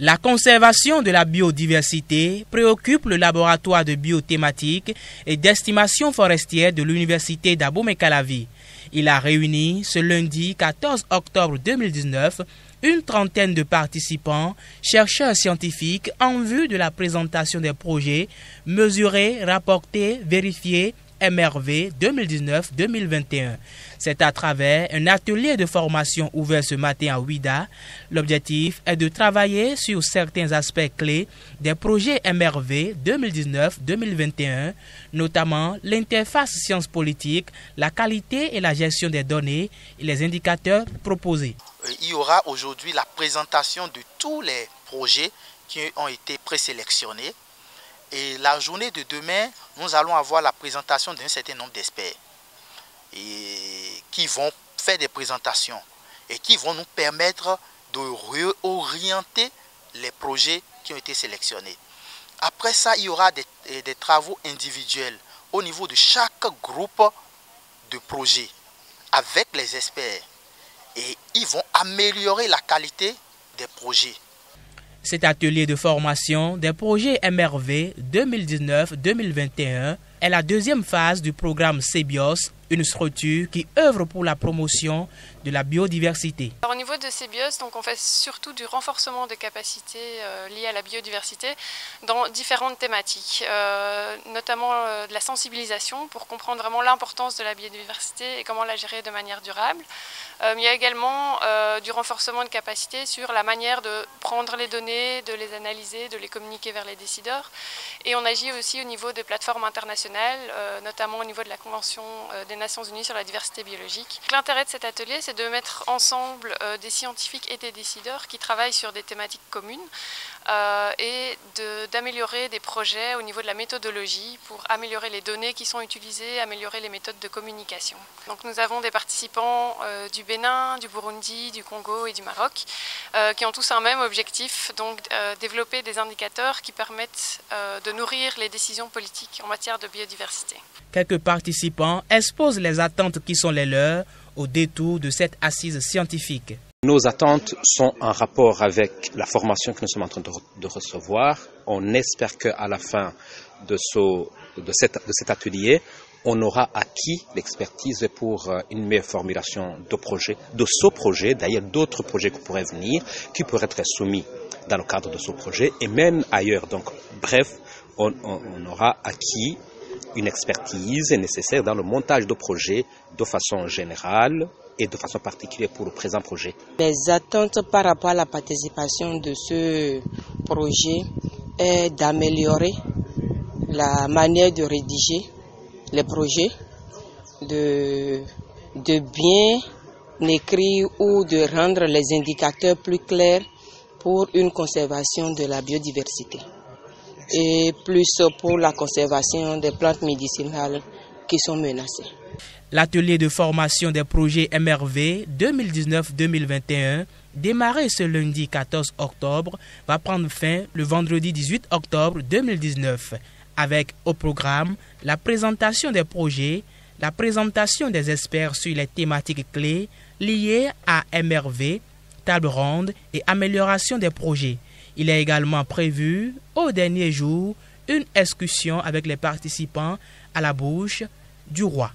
La conservation de la biodiversité préoccupe le laboratoire de biothématique et d'estimation forestière de l'université d'Abomey-Calavi. Il a réuni ce lundi 14 octobre 2019 une trentaine de participants, chercheurs scientifiques, en vue de la présentation des projets mesurés, rapportés, vérifiés, MRV 2019-2021. C'est à travers un atelier de formation ouvert ce matin à Ouida. L'objectif est de travailler sur certains aspects clés des projets MRV 2019-2021, notamment l'interface sciences politiques, la qualité et la gestion des données et les indicateurs proposés. Il y aura aujourd'hui la présentation de tous les projets qui ont été présélectionnés. Et la journée de demain, nous allons avoir la présentation d'un certain nombre d'experts qui vont faire des présentations et qui vont nous permettre de réorienter les projets qui ont été sélectionnés. Après ça, il y aura des travaux individuels au niveau de chaque groupe de projets avec les experts. Et ils vont améliorer la qualité des projets. Cet atelier de formation des projets MRV 2019-2021 est la deuxième phase du programme CBIOS, une structure qui œuvre pour la promotion de la biodiversité. Alors, au niveau de CBIOS, donc on fait surtout du renforcement de capacités liées à la biodiversité dans différentes thématiques, notamment de la sensibilisation pour comprendre vraiment l'importance de la biodiversité et comment la gérer de manière durable. Il y a également du renforcement de capacités sur la manière de prendre les données, de les analyser, de les communiquer vers les décideurs. Et on agit aussi au niveau des plateformes internationales, notamment au niveau de la Convention des Nations Unies sur la diversité biologique. L'intérêt de cet atelier, c'est de mettre ensemble des scientifiques et des décideurs qui travaillent sur des thématiques communes et d'améliorer des projets au niveau de la méthodologie pour améliorer les données qui sont utilisées, améliorer les méthodes de communication. Donc nous avons des participants du Bénin, du Burundi, du Congo et du Maroc qui ont tous un même objectif, donc développer des indicateurs qui permettent de nourrir les décisions politiques en matière de biodiversité. Quelques participants exposent les attentes qui sont les leurs au détour de cette assise scientifique. Nos attentes sont en rapport avec la formation que nous sommes en train de recevoir. On espère qu'à la fin de cet atelier, on aura acquis l'expertise pour une meilleure formulation de ce projet, d'ailleurs d'autres projets qui pourraient venir, qui pourraient être soumis dans le cadre de ce projet et même ailleurs. Donc, bref, on aura acquis une expertise nécessaire dans le montage de projets de façon générale et de façon particulière pour le présent projet. Les attentes par rapport à la participation de ce projet est d'améliorer la manière de rédiger les projets, de bien écrire ou de rendre les indicateurs plus clairs pour une conservation de la biodiversité et plus pour la conservation des plantes médicinales qui sont menacées. L'atelier de formation des projets MRV 2019-2021, démarré ce lundi 14 octobre, va prendre fin le vendredi 18 octobre 2019, avec au programme la présentation des projets, la présentation des experts sur les thématiques clés liées à MRV, table ronde et amélioration des projets. Il est également prévu, au dernier jour, une excursion avec les participants à la bouche du roi.